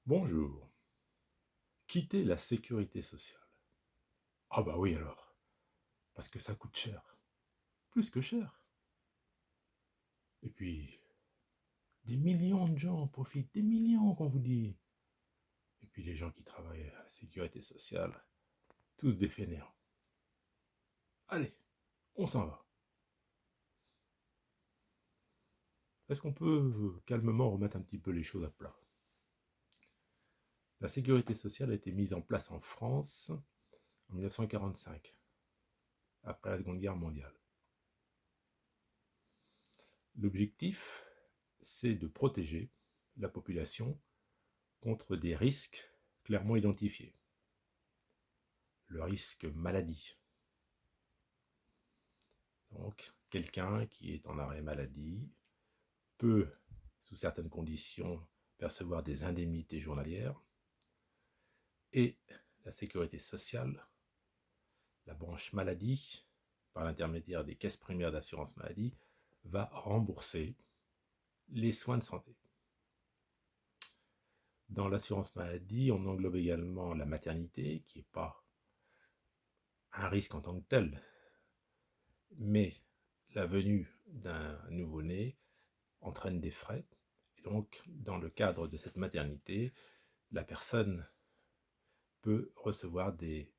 Bonjour. Quitter la sécurité sociale. Ah bah oui alors, parce que ça coûte cher. Plus que cher. Et puis, des millions de gens en profitent, des millions qu'on vous dit. Et puis les gens qui travaillent à la sécurité sociale, tous des fainéants. Allez, on s'en va. Est-ce qu'on peut calmement remettre un petit peu les choses à plat? La sécurité sociale a été mise en place en France en 1945, après la Seconde Guerre mondiale. L'objectif, c'est de protéger la population contre des risques clairement identifiés. Le risque maladie. Donc, quelqu'un qui est en arrêt maladie peut, sous certaines conditions, percevoir des indemnités journalières et la sécurité sociale, la branche maladie, par l'intermédiaire des caisses primaires d'assurance maladie, va rembourser les soins de santé. Dans l'assurance maladie, on englobe également la maternité, qui n'est pas un risque en tant que tel, mais la venue d'un nouveau-né entraîne des frais. Et donc, dans le cadre de cette maternité, la personne peut recevoir des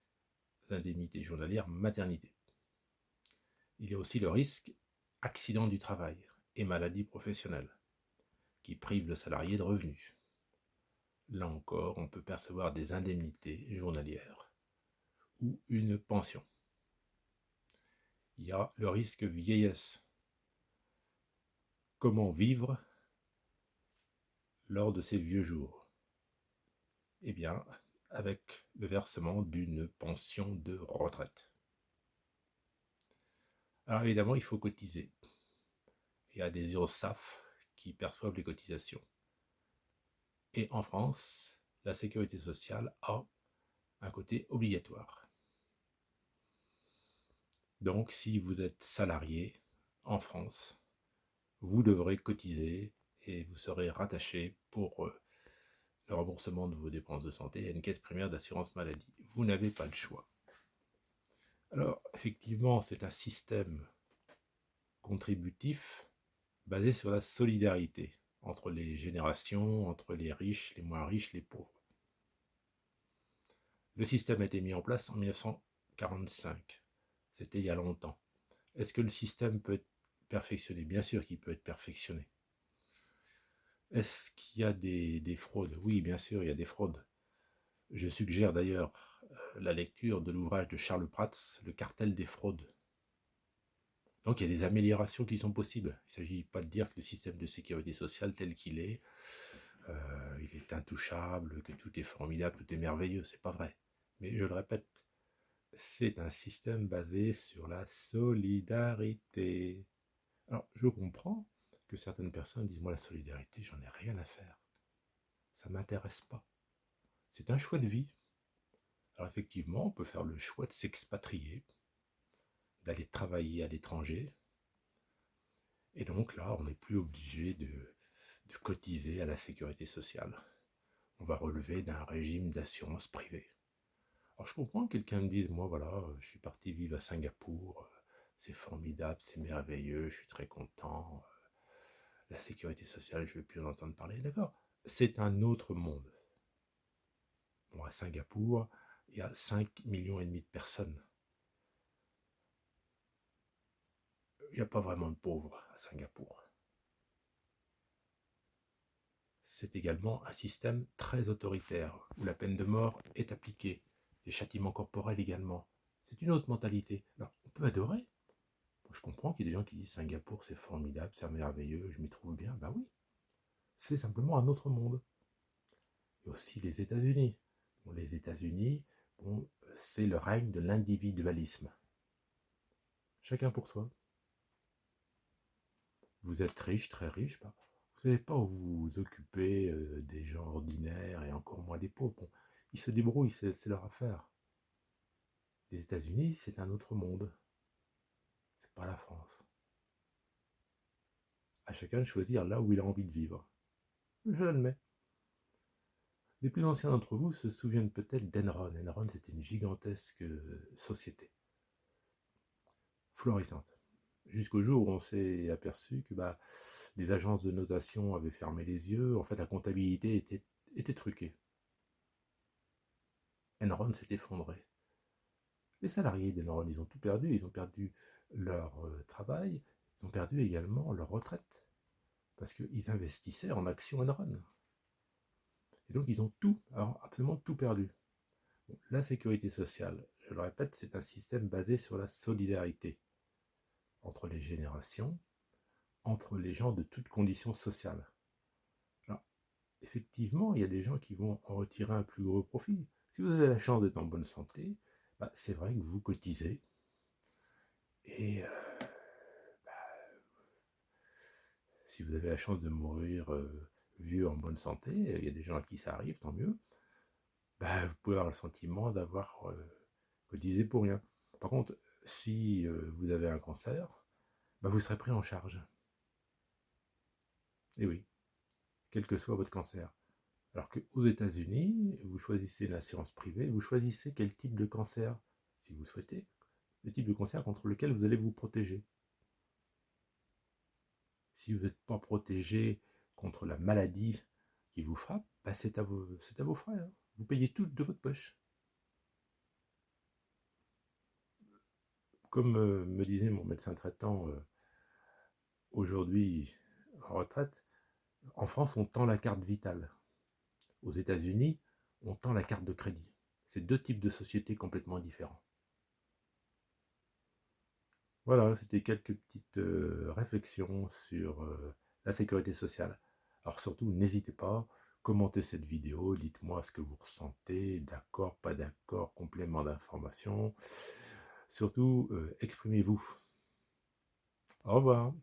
indemnités journalières maternité. Il y a aussi le risque accident du travail et maladie professionnelle, qui prive le salarié de revenus. Là encore, on peut percevoir des indemnités journalières ou une pension. Il y a le risque vieillesse. Comment vivre lors de ces vieux jours? Eh bien, avec le versement d'une pension de retraite. Alors évidemment, il faut cotiser. Il y a des URSSAF qui perçoivent les cotisations. Et en France, la sécurité sociale a un côté obligatoire. Donc, si vous êtes salarié en France, vous devrez cotiser et vous serez rattaché pour le remboursement de vos dépenses de santé à une caisse primaire d'assurance maladie. Vous n'avez pas le choix. Alors, effectivement, c'est un système contributif basé sur la solidarité entre les générations, entre les riches, les moins riches, les pauvres. Le système a été mis en place en 1945. C'était il y a longtemps. Est-ce que le système peut être perfectionné? Bien sûr qu'il peut être perfectionné. Est-ce qu'il y a des fraudes? Oui, bien sûr, il y a des fraudes. Je suggère d'ailleurs la lecture de l'ouvrage de Charles Prats, Le cartel des fraudes. Donc il y a des améliorations qui sont possibles. Il ne s'agit pas de dire que le système de sécurité sociale tel qu'il est, il est intouchable, que tout est formidable, tout est merveilleux. C'est pas vrai. Mais je le répète, c'est un système basé sur la solidarité. Alors je comprends que certaines personnes disent moi la solidarité, j'en ai rien à faire. Ça m'intéresse pas. C'est un choix de vie. Alors effectivement, on peut faire le choix de s'expatrier, d'aller travailler à l'étranger. Et donc là, on n'est plus obligé de cotiser à la sécurité sociale. On va relever d'un régime d'assurance privée. Alors je comprends que quelqu'un me dise, moi voilà, je suis parti vivre à Singapour, c'est formidable, c'est merveilleux, je suis très content, la sécurité sociale, je ne veux plus en entendre parler, d'accord. C'est un autre monde. Bon, à Singapour, il y a 5,5 millions de personnes. Il n'y a pas vraiment de pauvres à Singapour. C'est également un système très autoritaire, où la peine de mort est appliquée, les châtiments corporels également. C'est une autre mentalité. Alors, on peut adorer. Je comprends qu'il y ait des gens qui disent Singapour, c'est formidable, c'est merveilleux, je m'y trouve bien. Ben oui, c'est simplement un autre monde. Et aussi les États-Unis. Bon, les États-Unis, bon, c'est le règne de l'individualisme. Chacun pour soi. Vous êtes riche, très riche, ben, vous n'avez pas à vous occuper des gens ordinaires et encore moins des pauvres. Bon, ils se débrouillent, c'est leur affaire. Les États-Unis, c'est un autre monde. C'est pas la France. À chacun de choisir là où il a envie de vivre. Je l'admets. Les plus anciens d'entre vous se souviennent peut-être d'Enron. Enron, c'était une gigantesque société, florissante. Jusqu'au jour où on s'est aperçu que les agences de notation avaient fermé les yeux. En fait, la comptabilité était truquée. Enron s'est effondré. Les salariés d'Enron, ils ont tout perdu. Ils ont perdu leur travail. Ils ont perdu également leur retraite. Parce qu'ils investissaient en actions Enron. Et donc, ils ont tout, alors absolument tout perdu. Bon, la sécurité sociale, je le répète, c'est un système basé sur la solidarité entre les générations, entre les gens de toutes conditions sociales. Alors, effectivement, il y a des gens qui vont en retirer un plus gros profit. Si vous avez la chance d'être en bonne santé, c'est vrai que vous cotisez. Et si vous avez la chance de mourir vieux en bonne santé, il y a des gens à qui ça arrive, tant mieux, vous pouvez avoir le sentiment d'avoir cotisé pour rien. Par contre, si vous avez un cancer, vous serez pris en charge. Et oui, quel que soit votre cancer. Alors qu'aux États-Unis, vous choisissez une assurance privée, vous choisissez quel type de cancer, si vous souhaitez, le type de cancer contre lequel vous allez vous protéger. Si vous n'êtes pas protégé contre la maladie qui vous frappe, c'est à vos frais. Hein. Vous payez tout de votre poche. Comme me disait mon médecin traitant aujourd'hui en retraite, en France, on tend la carte vitale. Aux États-Unis, on tend la carte de crédit. C'est deux types de sociétés complètement différents. Voilà, c'était quelques petites réflexions sur la sécurité sociale. Alors surtout, n'hésitez pas, commentez cette vidéo, dites-moi ce que vous ressentez, d'accord, pas d'accord, complément d'information. Surtout, exprimez-vous. Au revoir.